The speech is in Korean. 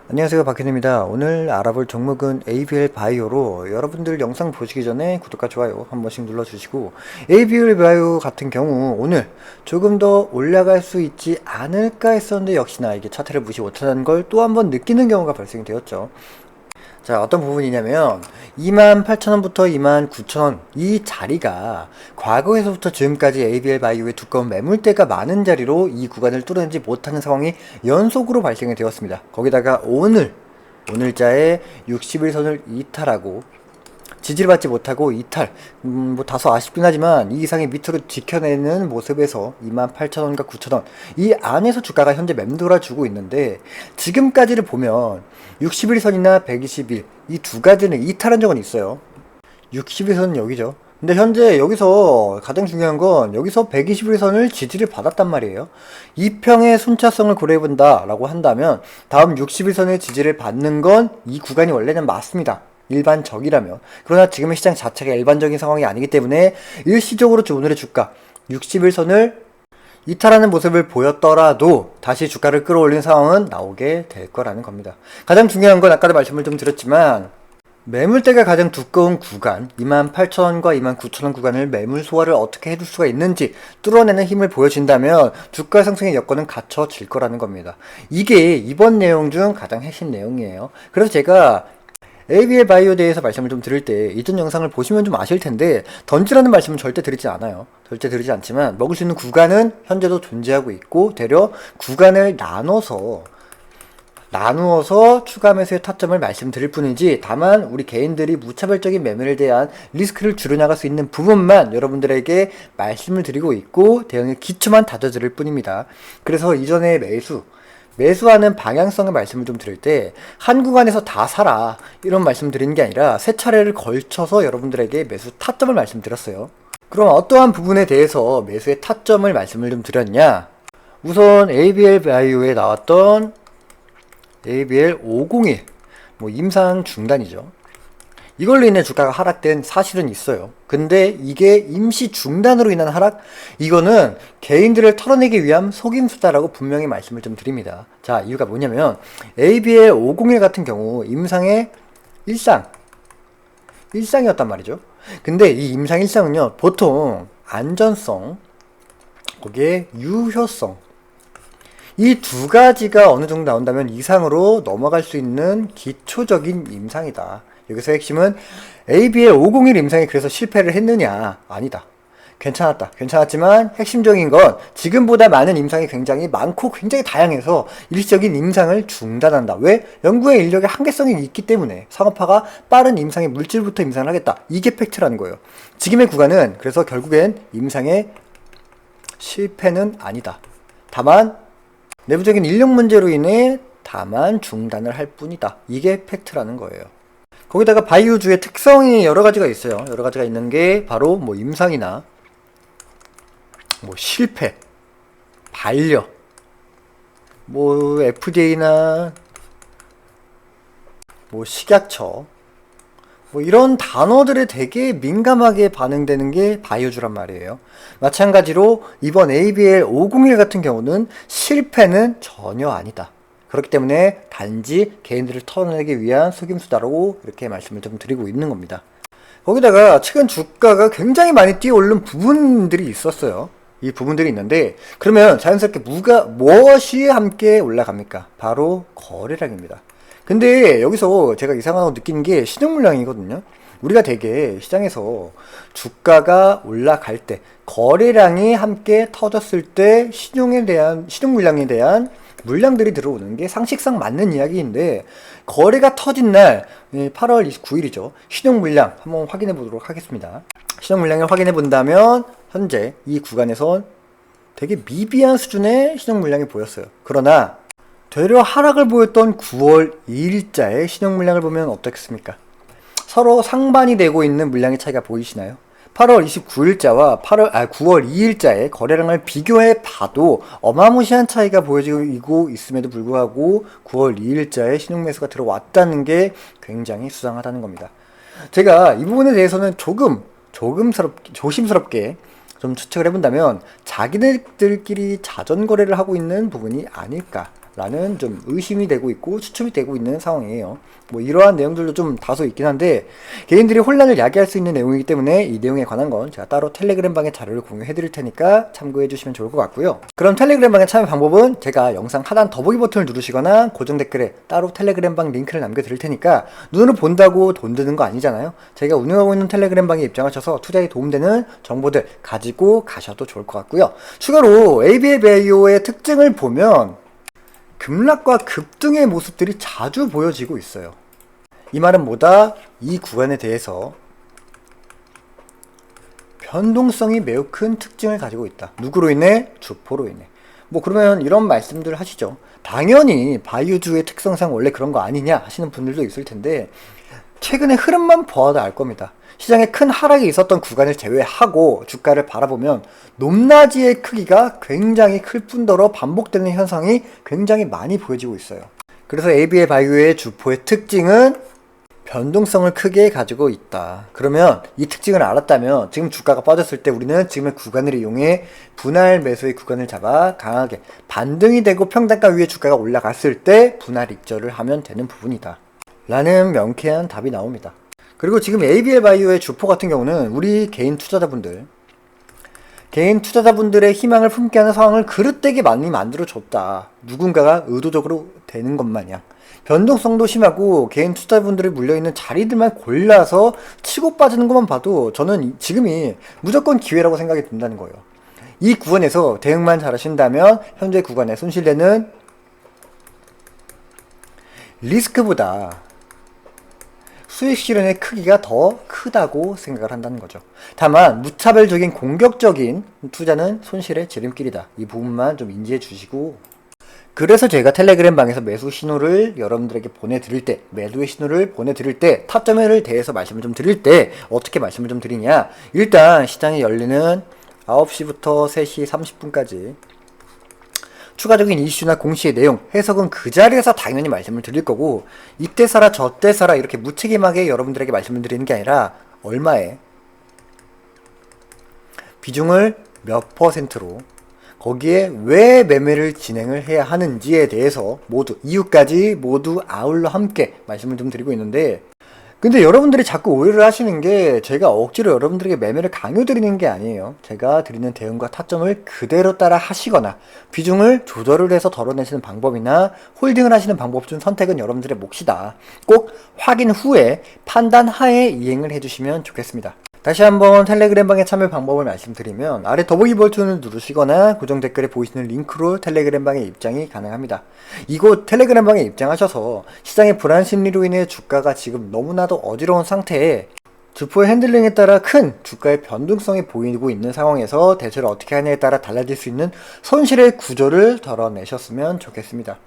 안녕하세요, 박현입니다. 오늘 알아볼 종목은 ABL 바이오로, 여러분들 영상 보시기 전에 구독과 좋아요 한 번씩 눌러주시고, ABL 바이오 같은 경우 오늘 조금 더 올라갈 수 있지 않을까 했었는데, 역시나 이게 차트를 무시 못하는 걸 또 한 번 느끼는 경우가 발생이 되었죠. 자, 어떤 부분이냐면 28,000원부터 29,000원 이 자리가 과거에서부터 지금까지 ABL 바이오의 두꺼운 매물대가 많은 자리로 이 구간을 뚫어내지 못하는 상황이 연속으로 발생이 되었습니다. 거기다가 오늘자에 60일선을 이탈하고 지지를 받지 못하고 이탈, 뭐 다소 아쉽긴 하지만 이 이상의 밑으로 지켜내는 모습에서 28,000원과 9,000원 이 안에서 주가가 현재 맴돌아주고 있는데, 지금까지를 보면 60일선이나 120일 이 두 가지는 이탈한 적은 있어요. 60일선은 여기죠. 근데 현재 여기서 가장 중요한 건 여기서 121선을 지지를 받았단 말이에요. 이평의 순차성을 고려해본다 라고 한다면 다음 60일선의 지지를 받는 건 이 구간이 원래는 맞습니다. 일반적이라면. 그러나 지금의 시장 자체가 일반적인 상황이 아니기 때문에 일시적으로 오늘의 주가 60일선을 이탈하는 모습을 보였더라도 다시 주가를 끌어올린 상황은 나오게 될 거라는 겁니다. 가장 중요한 건 아까도 말씀을 좀 드렸지만 매물대가 가장 두꺼운 구간 28,000원과 29,000원 구간을 매물 소화를 어떻게 해줄 수가 있는지 뚫어내는 힘을 보여준다면 주가 상승의 여건은 갖춰질 거라는 겁니다. 이게 이번 내용 중 가장 핵심 내용이에요. 그래서 제가 ABL 바이오에 대해서 말씀을 좀 드릴 때 이전 영상을 보시면 좀 아실 텐데, 던지라는 말씀은 절대 드리지 않아요. 절대 드리지 않지만 먹을 수 있는 구간은 현재도 존재하고 있고, 되려 구간을 나누어서 추가 매수의 타점을 말씀드릴 뿐이지, 다만 우리 개인들이 무차별적인 매매에 대한 리스크를 줄여나갈 수 있는 부분만 여러분들에게 말씀을 드리고 있고 대응의 기초만 다져드릴 뿐입니다. 그래서 이전에 매수하는 방향성의 말씀을 좀 드릴 때 한 구간에서 다 사라 이런 말씀 드리는 게 아니라 세 차례를 걸쳐서 여러분들에게 매수 타점을 말씀드렸어요. 그럼 어떠한 부분에 대해서 매수의 타점을 말씀을 좀 드렸냐? 우선 ABL 바이오에 나왔던 ABL 501 임상 중단이죠. 이걸로 인해 주가가 하락된 사실은 있어요. 근데 이게 임시 중단으로 인한 하락? 이거는 개인들을 털어내기 위한 속임수다라고 분명히 말씀을 좀 드립니다. 자, 이유가 뭐냐면 ABL 501 같은 경우 임상의 일상이었단 말이죠. 근데 이 임상 일상은요, 보통 안전성, 거기에 유효성, 이 두 가지가 어느 정도 나온다면 이상으로 넘어갈 수 있는 기초적인 임상이다. 여기서 핵심은 ABL 501 임상이 그래서 실패를 했느냐? 아니다. 괜찮았지만 핵심적인 건 지금보다 많은 임상이 굉장히 많고 굉장히 다양해서 일시적인 임상을 중단한다. 왜? 연구의 인력의 한계성이 있기 때문에 상업화가 빠른 임상의 물질부터 임상을 하겠다. 이게 팩트라는 거예요. 지금의 구간은 그래서 결국엔 임상의 실패는 아니다. 다만 내부적인 인력 문제로 인해 중단을 할 뿐이다. 이게 팩트라는 거예요. 거기다가 바이오주의 특성이 여러 가지가 있어요. 여러 가지가 있는 게 바로 임상이나 실패, 반려, FDA나 식약처 이런 단어들에 되게 민감하게 반응되는 게 바이오주란 말이에요. 마찬가지로 이번 ABL 501 같은 경우는 실패는 전혀 아니다. 그렇기 때문에 단지 개인들을 털어내기 위한 속임수다라고 이렇게 말씀을 좀 드리고 있는 겁니다. 거기다가 최근 주가가 굉장히 많이 뛰어오른 부분들이 있었어요. 이 부분들이 있는데, 그러면 자연스럽게 무엇이 함께 올라갑니까? 바로 거래량입니다. 근데 여기서 제가 이상하다고 느끼는 게 신용 물량이거든요. 우리가 되게 시장에서 주가가 올라갈 때 거래량이 함께 터졌을 때 신용 물량에 대한 물량들이 들어오는 게 상식상 맞는 이야기인데, 거래가 터진 날 8월 29일이죠. 신용 물량 한번 확인해 보도록 하겠습니다. 신용 물량을 확인해 본다면 현재 이 구간에선 되게 미비한 수준의 신용 물량이 보였어요. 그러나 되려 하락을 보였던 9월 2일자의 신용 물량을 보면 어떻겠습니까? 서로 상반이 되고 있는 물량의 차이가 보이시나요? 8월 29일자와 9월 2일자의 거래량을 비교해 봐도 어마무시한 차이가 보여지고 있음에도 불구하고 9월 2일자의 신용 매수가 들어왔다는 게 굉장히 수상하다는 겁니다. 제가 이 부분에 대해서는 조심스럽게 좀 추측을 해본다면 자기들끼리 자전 거래를 하고 있는 부분이 아닐까. 라는 좀 의심이 되고 있고 추측이 되고 있는 상황이에요. 뭐 이러한 내용들도 좀 다소 있긴 한데 개인들이 혼란을 야기할 수 있는 내용이기 때문에 이 내용에 관한 건 제가 따로 텔레그램 방에 자료를 공유해 드릴 테니까 참고해 주시면 좋을 것 같고요. 그럼 텔레그램 방에 참여 방법은 제가 영상 하단 더보기 버튼을 누르시거나 고정 댓글에 따로 텔레그램 방 링크를 남겨 드릴 테니까 눈으로 본다고 돈 드는 거 아니잖아요. 제가 운영하고 있는 텔레그램 방에 입장하셔서 투자에 도움되는 정보들 가지고 가셔도 좋을 것 같고요. 추가로 ABL 바이오의 특징을 보면 급락과 급등의 모습들이 자주 보여지고 있어요. 이 말은 뭐다? 이 구간에 대해서 변동성이 매우 큰 특징을 가지고 있다. 누구로 인해? 주포로 인해. 뭐 그러면 이런 말씀들 하시죠. 당연히 바이오주의 특성상 원래 그런 거 아니냐 하시는 분들도 있을 텐데 최근의 흐름만 보아도 알 겁니다. 시장에 큰 하락이 있었던 구간을 제외하고 주가를 바라보면 높낮이의 크기가 굉장히 클 뿐더러 반복되는 현상이 굉장히 많이 보여지고 있어요. 그래서 ABL 바이오의 주포의 특징은 변동성을 크게 가지고 있다. 그러면 이 특징을 알았다면 지금 주가가 빠졌을 때 우리는 지금의 구간을 이용해 분할 매수의 구간을 잡아 강하게 반등이 되고 평단가 위에 주가가 올라갔을 때 분할 익절을 하면 되는 부분이다. 라는 명쾌한 답이 나옵니다. 그리고 지금 ABL 바이오의 주포 같은 경우는 우리 개인 투자자분들의 희망을 품게 하는 상황을 그릇되게 많이 만들어줬다. 누군가가 의도적으로 되는 것 마냥. 변동성도 심하고 개인 투자자분들이 물려있는 자리들만 골라서 치고 빠지는 것만 봐도 저는 지금이 무조건 기회라고 생각이 든다는 거예요. 이 구간에서 대응만 잘하신다면 현재 구간에 손실되는 리스크보다 수익 실현의 크기가 더 크다고 생각을 한다는 거죠. 다만 무차별적인 공격적인 투자는 손실의 지름길이다. 이 부분만 좀 인지해 주시고, 그래서 제가 텔레그램 방에서 매수 신호를 여러분들에게 보내드릴 때, 매도의 신호를 보내드릴 때, 타점에 대해서 말씀을 좀 드릴 때 어떻게 말씀을 좀 드리냐. 일단 시장이 열리는 9시부터 3시 30분까지 추가적인 이슈나 공시의 내용, 해석은 그 자리에서 당연히 말씀을 드릴 거고, 이때 사라 저때 사라 이렇게 무책임하게 여러분들에게 말씀을 드리는 게 아니라 얼마에 비중을 몇 퍼센트로 거기에 왜 매매를 진행을 해야 하는지에 대해서 모두 이유까지 모두 아울러 함께 말씀을 좀 드리고 있는데, 근데 여러분들이 자꾸 오해를 하시는 게 제가 억지로 여러분들에게 매매를 강요드리는 게 아니에요. 제가 드리는 대응과 타점을 그대로 따라 하시거나 비중을 조절을 해서 덜어내시는 방법이나 홀딩을 하시는 방법 중 선택은 여러분들의 몫이다. 꼭 확인 후에 판단 하에 이행을 해주시면 좋겠습니다. 다시 한번 텔레그램 방에 참여 방법을 말씀드리면 아래 더보기 버튼을 누르시거나 고정 댓글에 보이시는 링크로 텔레그램 방에 입장이 가능합니다. 이곳 텔레그램 방에 입장하셔서 시장의 불안 심리로 인해 주가가 지금 너무나도 어지러운 상태에 주포의 핸들링에 따라 큰 주가의 변동성이 보이고 있는 상황에서 대처를 어떻게 하냐에 따라 달라질 수 있는 손실의 구조를 덜어내셨으면 좋겠습니다.